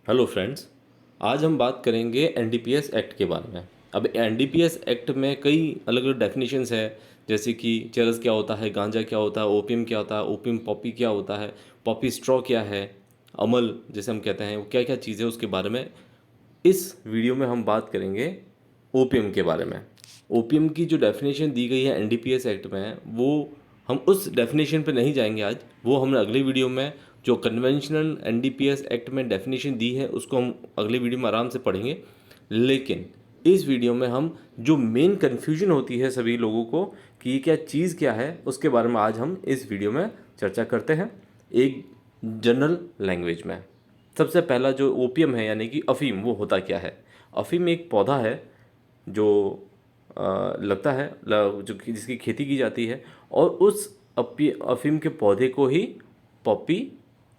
Hello friends. आज हम बात करेंगे एनडीपीएस एक्ट के बारे में। अब एनडीपीएस एक्ट में कई अलग अलग डेफिनेशंस है, जैसे कि चरस क्या होता है, गांजा क्या होता है, ओपियम क्या होता है, ओपियम पॉपी क्या होता है, पॉपी स्ट्रॉ क्या है, अमल जैसे हम कहते हैं, वो क्या क्या चीज़ें उसके बारे में इस वीडियो में हम बात करेंगे। ओपियम के बारे में, ओपियम की जो डेफिनेशन दी गई है एनडीपीएस एक्ट में, वो हम उस डेफिनेशन पे नहीं जाएंगे आज। वो हमने अगली वीडियो में जो कन्वेंशनल एनडीपीएस एक्ट में डेफिनेशन दी है उसको हम अगली वीडियो में आराम से पढ़ेंगे। लेकिन इस वीडियो में हम जो मेन कन्फ्यूजन होती है सभी लोगों को कि ये क्या चीज़ क्या है, उसके बारे में आज हम इस वीडियो में चर्चा करते हैं एक जनरल लैंग्वेज में। सबसे पहला जो ओपियम है यानी कि अफीम, वो होता क्या है। अफीम एक पौधा है जो लगता है जिसकी खेती की जाती है, और उस अफीम के पौधे को ही पॉपी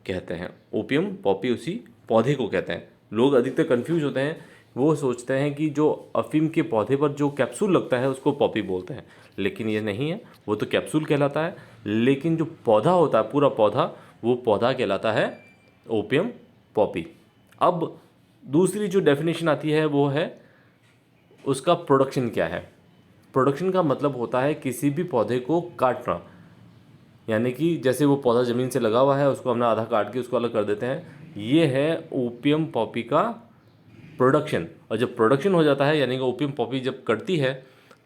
कहते हैं। ओपियम पॉपी उसी पौधे को कहते हैं। लोग अधिकतर कंफ्यूज होते हैं, वो सोचते हैं कि जो अफीम के पौधे पर जो कैप्सूल लगता है उसको पॉपी बोलते हैं, लेकिन ये नहीं है। वो तो कैप्सूल कहलाता है, लेकिन जो पौधा होता है पूरा पौधा, वो पौधा कहलाता है ओपियम पॉपी। अब दूसरी जो डेफिनेशन आती है वो है उसका प्रोडक्शन क्या है। प्रोडक्शन का मतलब होता है किसी भी पौधे को काटना, यानी कि जैसे वो पौधा ज़मीन से लगा हुआ है, उसको हमने आधा काट के उसको अलग कर देते हैं। ये है ओपियम पॉपी का प्रोडक्शन। और जब प्रोडक्शन हो जाता है, यानी कि ओपियम पॉपी जब कटती है,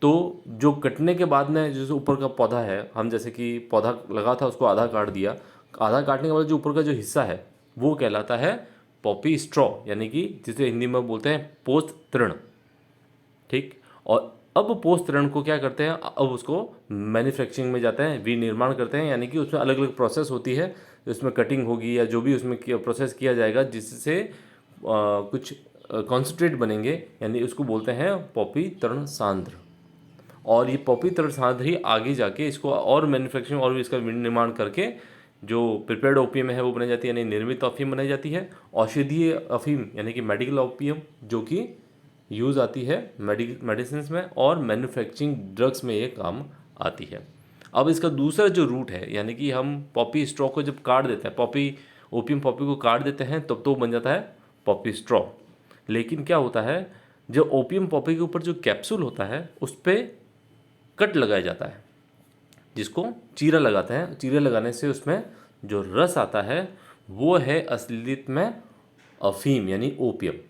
तो जो कटने के बाद में जैसे ऊपर का पौधा है, हम जैसे कि पौधा लगा था उसको आधा काट दिया, आधा काटने के बाद जो ऊपर का जो हिस्सा है वो कहलाता है पॉपी स्ट्रॉ, यानी कि जिसे हिंदी में बोलते हैं पोस्त तृण। ठीक। और अब पोस्ट रण को क्या करते हैं, अब उसको मैन्युफैक्चरिंग में जाते हैं, विनिर्माण करते हैं, यानी कि उसमें अलग अलग प्रोसेस होती है। उसमें कटिंग होगी या जो भी उसमें प्रोसेस किया जाएगा जिससे कुछ कॉन्सेंट्रेट बनेंगे, यानी उसको बोलते हैं पॉपी तृण सांद्र। और ये पॉपी तृण सांद्र ही आगे जाके इसको और मैन्युफैक्चरिंग और भी इसका विनिर्माण करके जो प्रिपेयर्ड ओपियम है वो बनाई जाती है, यानी निर्मित अफीम बनाई जाती है। औषधीय अफीम यानी कि मेडिकल ओपियम, जो कि यूज़ आती है मेडिसिन में और मैन्युफैक्चरिंग ड्रग्स में ये काम आती है। अब इसका दूसरा जो रूट है, यानी कि हम पॉपी स्ट्रॉ को जब काट देते हैं, ओपियम पॉपी को काट देते हैं, तब तो बन जाता है पॉपी स्ट्रॉ। लेकिन क्या होता है, जो ओपियम पॉपी के ऊपर जो कैप्सूल होता है उस पर कट लगाया जाता है, जिसको चीरा लगाते हैं। चीरे लगाने से उसमें जो रस आता है वो है असलियत में अफीम यानी ओपियम।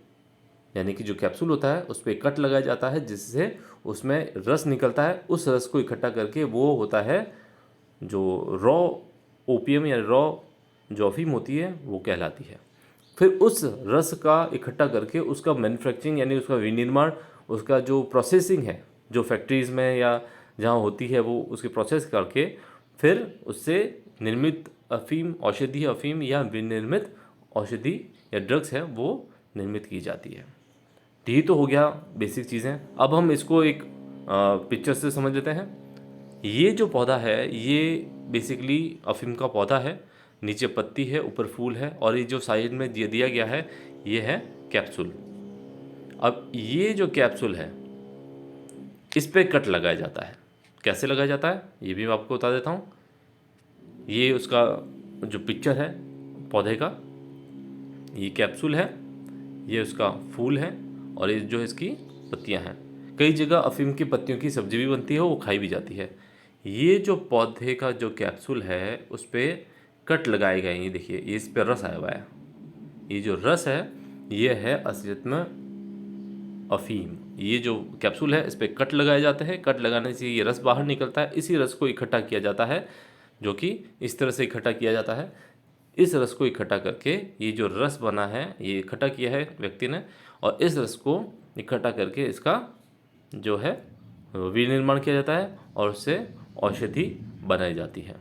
यानी कि जो कैप्सूल होता है उस पर कट लगाया जाता है, जिससे उसमें रस निकलता है। उस रस को इकट्ठा करके वो होता है जो रॉ ओपियम या रॉ जो अफीम होती है वो कहलाती है। फिर उस रस का इकट्ठा करके उसका मैन्युफैक्चरिंग यानी उसका विनिर्माण, उसका जो प्रोसेसिंग है जो फैक्ट्रीज़ में या जहाँ होती है वो उसकी प्रोसेस करके फिर उससे निर्मित अफीम, औषधीय अफीम या विनिर्मित औषधि या ड्रग्स है वो निर्मित की जाती है। तो ये तो हो गया बेसिक चीज़ें। अब हम इसको एक पिक्चर से समझ लेते हैं। ये जो पौधा है ये बेसिकली अफीम का पौधा है। नीचे पत्ती है, ऊपर फूल है, और ये जो साइड में दिया गया है ये है कैप्सूल। अब ये जो कैप्सूल है इस पे कट लगाया जाता है। कैसे लगाया जाता है ये भी मैं आपको बता देता हूँ। ये उसका जो पिक्चर है पौधे का, ये कैप्सूल है, ये उसका फूल है, और ये जो इसकी पत्तियां हैं। कई जगह अफीम की पत्तियों की सब्जी भी बनती है, वो खाई भी जाती है। ये जो पौधे का जो कैप्सूल है उस पर कट लगाए गए हैं। ये देखिए, ये इस पर रस आया हुआ है। ये जो रस है ये है असलियत में अफीम। ये जो कैप्सूल है इस पर कट लगाए जाते हैं। कट लगाने से ये रस बाहर निकलता है। इसी रस को इकट्ठा किया जाता है, जो कि इस तरह से इकट्ठा किया जाता है। इस रस को इकट्ठा करके ये जो रस बना है ये इकट्ठा किया है व्यक्ति ने, और इस रस को इकट्ठा करके इसका जो है विनिर्माण किया जाता है और उससे औषधि बनाई जाती है,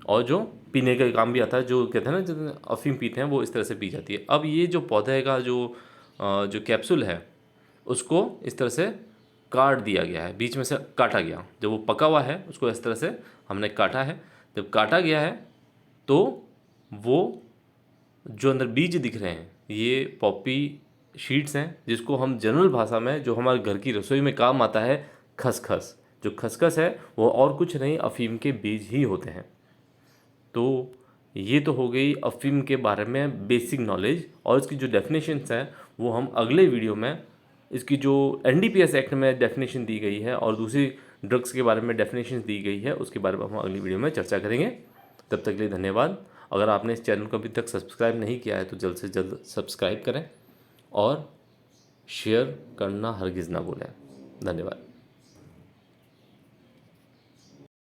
और जो पीने का काम भी आता है। जो कहते हैं ना, जो अफीम पीते हैं वो इस तरह से पी जाती है। अब ये जो पौधे का जो कैप्सूल है उसको इस तरह से काट दिया गया है, बीच में से काटा गया। जब वो पका हुआ है उसको इस तरह से हमने काटा है। जब काटा गया है तो वो जो अंदर बीज दिख रहे हैं ये पॉपी शीट्स हैं, जिसको हम जनरल भाषा में जो हमारे घर की रसोई में काम आता है खसखस। जो खसखस है वो और कुछ नहीं, अफीम के बीज ही होते हैं। तो ये तो हो गई अफ़ीम के बारे में बेसिक नॉलेज, और इसकी जो डेफिनेशंस है वो हम अगले वीडियो में, इसकी जो एनडीपीएस एक्ट में डेफिनेशन दी गई है और दूसरी ड्रग्स के बारे में डेफिनेशन दी गई है, उसके बारे में हम अगली वीडियो में चर्चा करेंगे। तब तक के लिए धन्यवाद। अगर आपने इस चैनल को अभी तक सब्सक्राइब नहीं किया है तो जल्द से जल्द सब्सक्राइब करें और शेयर करना हरगिज़ ना भूलें। धन्यवाद।